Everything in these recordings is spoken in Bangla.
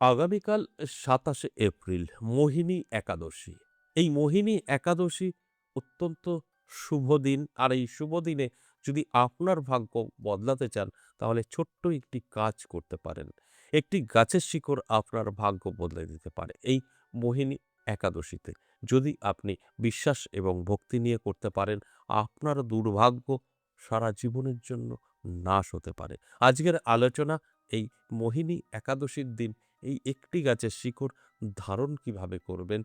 আগামীকাল ২৭শে এপ্রিল মোহিনী একাদশী। এই মোহিনী একাদশী অত্যন্ত শুভ দিন। আর এই শুভ দিনে যদি আপনার ভাগ্য বদলাতে চান, তাহলে ছোট্ট একটি কাজ করতে পারেন। একটি গাছের শিকড় আপনার ভাগ্য বদলে দিতে পারে এই মোহিনী একাদশীতে। যদি আপনি বিশ্বাস এবং ভক্তি নিয়ে করতে পারেন, আপনার দুর্ভাগ্য সারা জীবনের জন্য নাশ হতে পারে। আজকের আলোচনা এই মোহিনী একাদশীর দিন এই একটি গাছের শিকড় ধারণ কিভাবে করবেন,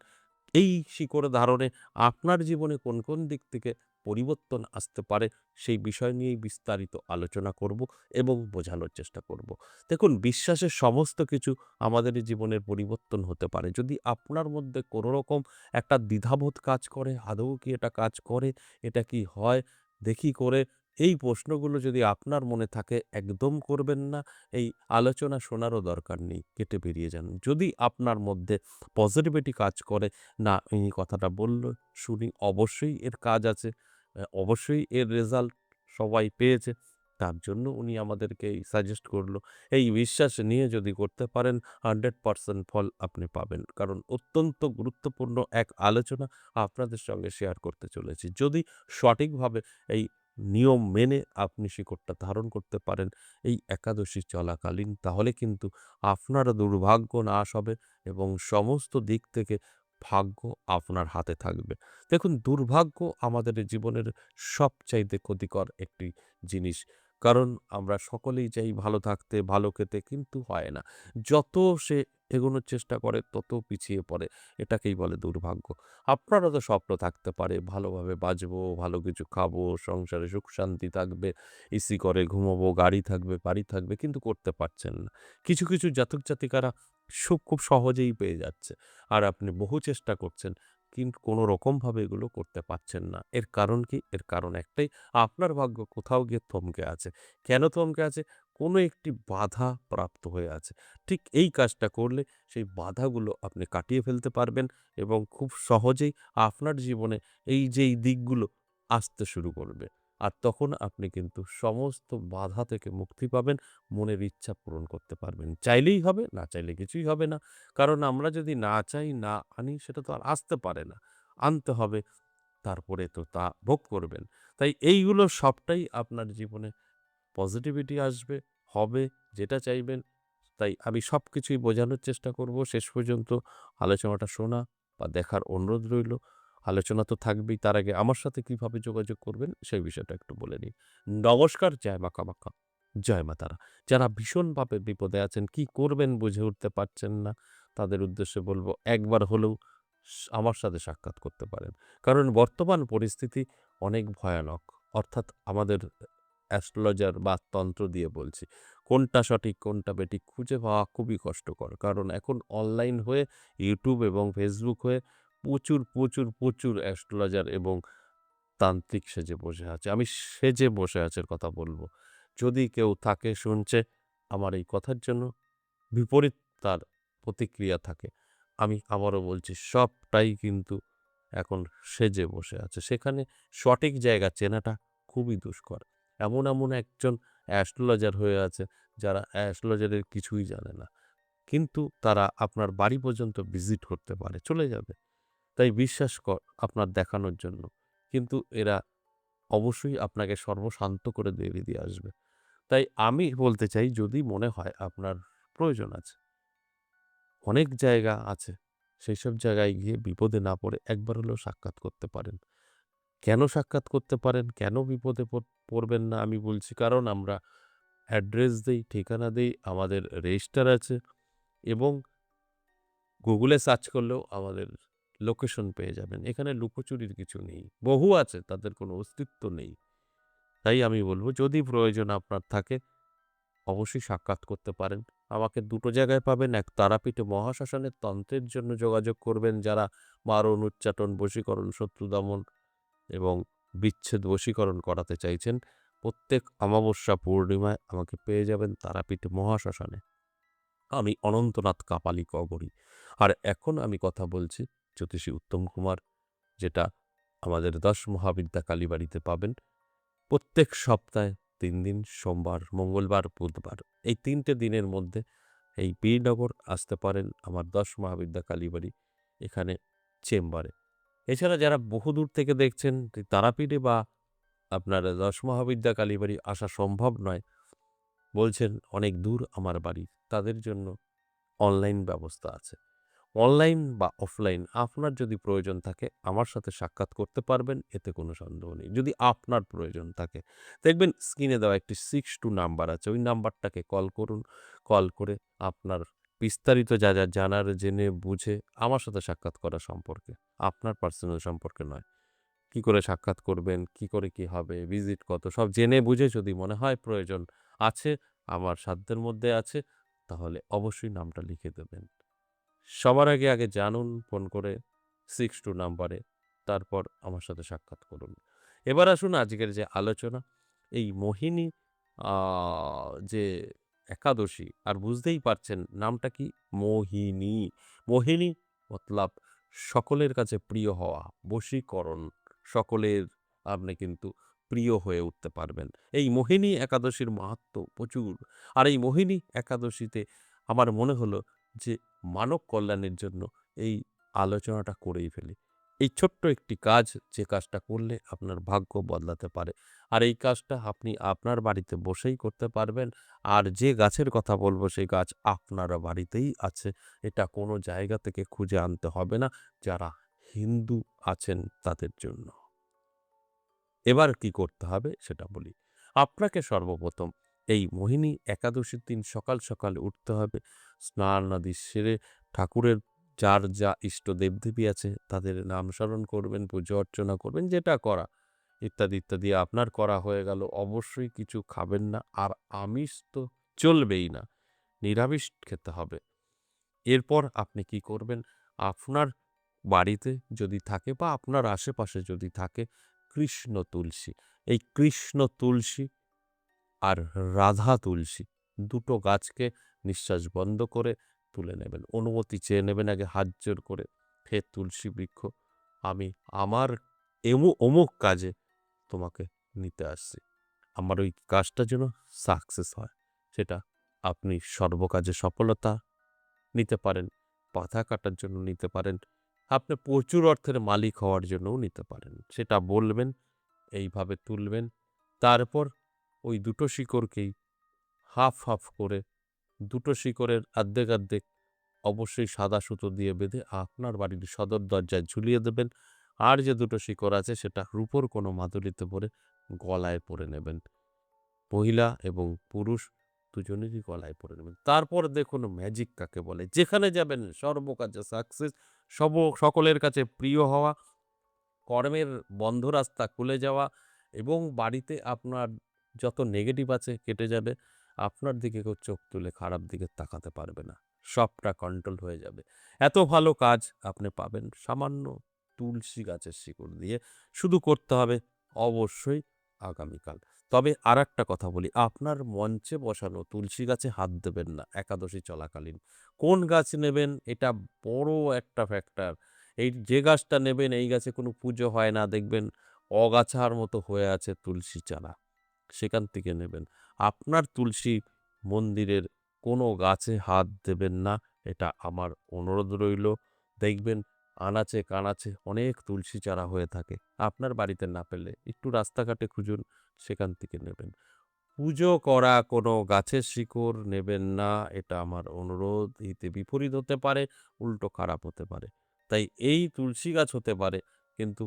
এই শিকড় ধারণে আপনার জীবনে কোন কোন দিক থেকে পরিবর্তন আসতে পারে, সেই বিষয় নিয়েই বিস্তারিত আলোচনা করব এবং বোঝানোর চেষ্টা করব। দেখুন, বিশ্বাসের সমস্ত কিছু আমাদের জীবনের পরিবর্তন হতে পারে। যদি আপনার মধ্যে কোনো রকম একটা দ্বিধাবোধ কাজ করে, আদৌ কি এটা কাজ করে, এটা কি হয়, দেখি করে, এই প্রশ্নগুলো যদি আপনার মনে থাকে, একদম করবেন না। এই আলোচনা শোনারও দরকার নেই, কেটে বেরিয়ে যান। যদি আপনার মধ্যে পজিটিভিটি কাজ করে, না ইনি কথাটা বলল, শুনি, অবশ্যই এর কাজ আছে, অবশ্যই এর রেজাল্ট সবাই পেয়েছে, তার জন্য উনি আমাদেরকে এই সাজেস্ট করলো, এই বিশ্বাস নিয়ে যদি করতে পারেন, 100% ফল আপনি পাবেন। কারণ অত্যন্ত গুরুত্বপূর্ণ এক আলোচনা আপনাদের সঙ্গে শেয়ার করতে চলেছি। যদি সঠিকভাবে এই নিয়ম মেনে আপনি শিকড়টা ধারণ করতে পারেন এই একাদশী চলাকালীন, তাহলে কিন্তু আপনার দুর্ভাগ্য নাশ হবে এবং সমস্ত দিক থেকে ভাগ্য আপনার হাতে থাকবে। দেখুন, দুর্ভাগ্য আমাদের জীবনের সবচাইতে ক্ষতিকর একটি জিনিস। কারণ আমরা সকলেই চাই ভালো থাকতে, ভালো খেতে, কিন্তু হয় না। যত সে এগোনোর চেষ্টা করে তত পিছিয়ে পড়ে। এটাকেই বলে দুর্ভাগ্য। আপনারও তো স্বপ্ন থাকতে পারে, ভালোভাবে বাঁচবো, ভালো কিছু খাবো, সংসারে সুখ শান্তি থাকবে, এসি করে ঘুমাবো, গাড়ি থাকবে, বাড়ি থাকবে, কিন্তু করতে পারছেন না। কিছু, কিছু জাতক জাতিকারা সুখ খুব সহজেই পেয়ে যাচ্ছে। আর আপনি বহু চেষ্টা করছেন, কিন্তু কোনো রকমভাবে এগুলো করতে পারছেন না। এর কারণ কি? এর কারণ একটাই, আপনার ভাগ্য কোথাও গিয়ে থমকে আছে। কেন থমকে আছে? কোনো একটি বাধা প্রাপ্ত হয়ে আছে। ঠিক এই কাজটা করলে সেই বাধাগুলো আপনি কাটিয়ে ফেলতে পারবেন এবং খুব সহজেই আপনার জীবনে এই যে এই দিকগুলো আসতে শুরু করবে। আর তখন আপনি কিন্তু সমস্ত বাধা থেকে মুক্তি পাবেন, মনের ইচ্ছা পূরণ করতে পারবেন। চাইলেই হবে, না চাইলে কিছুই হবে না। কারণ আমরা যদি না চাই, না আনি, সেটা তো আর আসতে পারে না। আনতে হবে, তারপরে তো তা ভোগ করবেন। তাই এইগুলো সবটাই আপনার জীবনে পজিটিভিটি আসবে, হবে, যেটা চাইবেন। তাই আমি সবকিছুই বোঝানোর চেষ্টা করব। শেষ পর্যন্ত আলোচনাটা শোনা বা দেখার অনুরোধ রইল। আলোচনা তো থাকবেই, তার আগে আমার সাথে কিভাবে যোগাযোগ করবেন সেই বিষয়টা একটু বলে নিই। নমস্কার, জয় মা কামাখ্যা, জয় মা তারা। যারা ভীষণভাবে বিপদে আছেন, কি করবেন বুঝে উঠতে পারছেন না, তাদের উদ্দেশ্যে বলব, একবার হলেও আমার সাথে সাক্ষাৎ করতে পারেন। কারণ বর্তমান পরিস্থিতি অনেক ভয়ানক। অর্থাৎ আমাদের অ্যাস্ট্রোলজার বা তন্ত্র দিয়ে বলছি, কোনটা সঠিক কোনটা বেঠিক খুঁজে পাওয়া খুবই কষ্টকর। কারণ এখন অনলাইন হয়ে, ইউটিউব এবং ফেসবুক হয়ে প্রচুর, প্রচুর, প্রচুর অ্যাস্ট্রোলজার এবং তান্ত্রিক সেজে বসে আছে। আমি সেজে বসে আছের কথা বলব। যদি কেউ থাকে শুনছে আমার এই কথার জন্য, বিপরীত তার প্রতিক্রিয়া থাকে, আমি আবারও বলছি, সবটাই কিন্তু এখন সেজে বসে আছে। সেখানে সঠিক জায়গা চেনাটা খুবই দুষ্কর। এমন, এমন একজন অ্যাস্ট্রোলজার হয়ে আছে, যারা অ্যাস্ট্রোলজারের কিছুই জানে না। কিন্তু তারা আপনার বাড়ি পর্যন্ত ভিজিট করতে পারে, চলে যাবে। তাই বিশ্বাস আপনার দেখানোর জন্য। কিন্তু এরা অবশ্যই আপনাকে সর্বশান্ত করে দিয়ে আসবে। তাই আমি বলতে চাই, যদি মনে হয় আপনার প্রয়োজন আছে, অনেক জায়গা আছে, সেইসব জায়গায় গিয়ে বিপদে না পড়ে একবার হলেও সাক্ষাৎ করতে পারেন। কেন সাক্ষাৎ করতে পারেন, কেন বিপদে পড়বেন না আমি বলছি, কারণ আমরা অ্যাড্রেস দেই, ঠিকানা দেই, আমাদের রেজিস্টার আছে এবং গুগলে সার্চ করলেও আমাদের লোকেশন পেয়ে যাবেন। এখানে লুকোচুরির কিছু নেই। বহু আছে, তাদের কোনো অস্তিত্ব নেই। তাই আমি বলব, যদি প্রয়োজন আপনার থাকে, অবশ্যই সাক্ষাৎ করতে পারেন। আমাকে দুটো জায়গায় পাবেন। এক, তারাপীঠে মহাশ্মশানের তন্ত্রের জন্য যোগাযোগ করবেন যারা মারণ, উচ্চাটন, বশীকরণ, শত্রু দমন এবং বিচ্ছেদ বশীকরণ করাতে চাইছেন। প্রত্যেক অমাবস্যা, পূর্ণিমায় আমাকে পেয়ে যাবেন তারাপীঠে মহাশ্মশানে। আমি অনন্তনাথ কাপালিক অঘরী। আর এখন আমি কথা বলছি জ্যোতিষী উত্তম কুমার, যেটা আমাদের ১০ মহাবিদ্যা কালীবাড়িতে পাবেন। প্রত্যেক সপ্তাহে ৩ দিন, সোমবার, মঙ্গলবার, বুধবার। এই ৩ টে দিনের মধ্যে এই বীরনগর আসতে পারেন আমার ১০ মহাবিদ্যা কালীবাড়ি এখানে চেম্বারে। এছাড়া যারা বহুদূর থেকে দেখছেন তারাপীঠে বা আপনার ১০ মহাবিদ্যা কালীবাড়ি আসা সম্ভব নয়, বলছেন অনেক দূর আমার বাড়ি, তাদের জন্য অনলাইন ব্যবস্থা আছে। অনলাইন বা অফলাইন আপনার যদি প্রয়োজন থাকে আমার সাথে সাক্ষাৎ করতে পারবেন, এতে কোনো সন্দেহ নেই। যদি আপনার প্রয়োজন থাকে, দেখবেন স্ক্রিনে দেওয়া একটি 62 নাম্বার আছে। ওই নাম্বারটাকে কল করুন। কল করে আপনার বিস্তারিত যা জানার জেনে বুঝে আমার সাথে সাক্ষাৎ করা সম্পর্কে, আপনার পার্সোনাল সম্পর্কে নয়। কি করে সাক্ষাৎ করবেন, কি করে কি হবে, ভিজিট কত, সব জেনে বুঝে যদি মনে হয় প্রয়োজন আছে, আমার সাধ্যের মধ্যে আছে, তাহলে অবশ্যই নামটা লিখে দেবেন। সবার আগে জানুন ফোন করে 62 নাম্বারে। তারপর আমার সাথে সাক্ষাৎ করুন। এবার আসুন আজকের যে আলোচনা, এই মোহিনী আ যে একাদশী আর বুঝতেই পারছেন নামটা কি? মোহিনী। মোহিনী মতলব সকলের কাছে প্রিয় হওয়া, বশীকরণ, সকলের আপনি কিন্তু প্রিয় হয়ে উঠতে পারবেন। এই মোহিনী একাদশীর মাহাত্ম্য প্রচুর। আর এই মোহিনী একাদশীতে আমার মনে হলো যে মানব কল্যাণের জন্য এই আলোচনাটা করেই ফেলি। এই ছোট্ট একটি কাজ, যে কাজটা করলে আপনার ভাগ্য বদলাতে পারে। আর এই কাজটা আপনি আপনার বাড়িতে বসেই করতে পারবেন। আর যে গাছের কথা বলবো সেই গাছ আপনার বাড়িতেই আছে। এটা কোনো জায়গা থেকে খুঁজে আনতে হবে না, যারা হিন্দু আছেন তাদের জন্য। এবার কি করতে হবে সেটা বলি। আপনাকে সর্বপ্রথম এই মোহিনী একাদশীর দিন সকাল সকাল উঠতে হবে। স্নান আদি সেরে ঠাকুরের যার যা ইষ্ট দেবদেবী আছে তাদের নাম স্মরণ করবেন, পুজো অর্চনা করবেন, যেটা করা ইত্যাদি ইত্যাদি আপনার করা হয়ে গেল। অবশ্যই কিছু খাবেন না, আর আমিষ তো চলবেই না, নিরামিষ খেতে হবে। এরপর আপনি কি করবেন, আপনার বাড়িতে যদি থাকে বা আপনার আশেপাশে যদি থাকে কৃষ্ণ তুলসী, এই কৃষ্ণ তুলসী আর রাধা তুলসী দুটো গাছকে নিঃশ্বাস বন্ধ করে তুলে নেবেন। অনুমতি চেয়ে নেবেন আগে হাত জোড় করে, হে তুলসী বৃক্ষ, আমি আমার অমুক কাজে তোমাকে নিতে আসছি। আমার ওই কাজটা যেন সাকসেস হয়, সেটা আপনি সর্বকাজে সফলতা নিতে পারেন, পাতা কাটার জন্য নিতে পারেন, আপনি প্রচুর অর্থের মালিক হওয়ার জন্যও নিতে পারেন। সেটা বলবেন, এইভাবে তুলবেন। তারপর ওই দুটো শিকড়কেই হাফ করে, দুটো শিকড়ের অর্ধেক অবশ্যই সাদা সুতো দিয়ে বেঁধে আপনার বাড়ির সদর দরজায় ঝুলিয়ে দেবেন। আর যে দুটো শিকড় আছে সেটা রূপোর কোনো মাদুলিতে ভরে গলায় পরে নেবেন। মহিলা এবং পুরুষ দুজনেরই গলায় পরে নেবেন। তারপর দেখুন ম্যাজিক কাকে বলে। যেখানে যাবেন সর্বকাজে সাকসেস, সকলের কাছে প্রিয় হওয়া, কর্মের বন্ধ রাস্তা খুলে যাওয়া এবং বাড়িতে আপনার যত নেগেটিভ আছে কেটে যাবে। আপনার দিকে কেউ চোখ তুলে খারাপ দিকে তাকাতে পারবে না। সবটা কন্ট্রোল হয়ে যাবে। এত ভালো কাজ আপনি পাবেন সামান্য তুলসী গাছের শিকড় দিয়ে। শুধু করতে হবে অবশ্যই আগামীকাল। তবে আরেকটা কথা বলি, আপনার মঞ্চে বসানো তুলসী গাছে হাত দেবেন না একাদশী চলাকালীন। কোন গাছ নেবেন এটা বড় একটা ফ্যাক্টর। এই যে গাছটা নেবেন এই গাছে কোনো পুজো হয় না, দেখবেন অগাছার মতো হয়ে আছে তুলসী চারা, সেখান থেকে নেবেন। আপনার তুলসী মন্দিরের কোনো গাছে হাত দেবেন না, এটা আমার অনুরোধ রইল। দেখবেন আনাচে কানাচে অনেক তুলসী চারা হয়ে থাকে। আপনার বাড়িতে না পেলে একটু রাস্তাঘাটে খুঁজুন, সেখান থেকে নেবেন। পুজো করা কোনো গাছের শিকড় নেবেন না, এটা আমার অনুরোধ। এতে বিপরীত হতে পারে, উল্টো খারাপ হতে পারে। তাই এই তুলসী গাছ হতে পারে, কিন্তু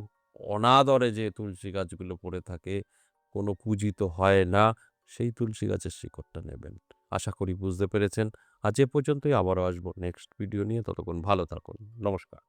অনাদরে যে তুলসী গাছগুলো পড়ে থাকে, কোনো পূজিত হয় না, সেই তুলসী গাছের শিকড়টা নেবেন। আশা করি বুঝতে পেরেছেন। আজ এ পর্যন্তই, আবারও আসবো নেক্সট ভিডিও নিয়ে। ততক্ষণ ভালো থাকুন। নমস্কার।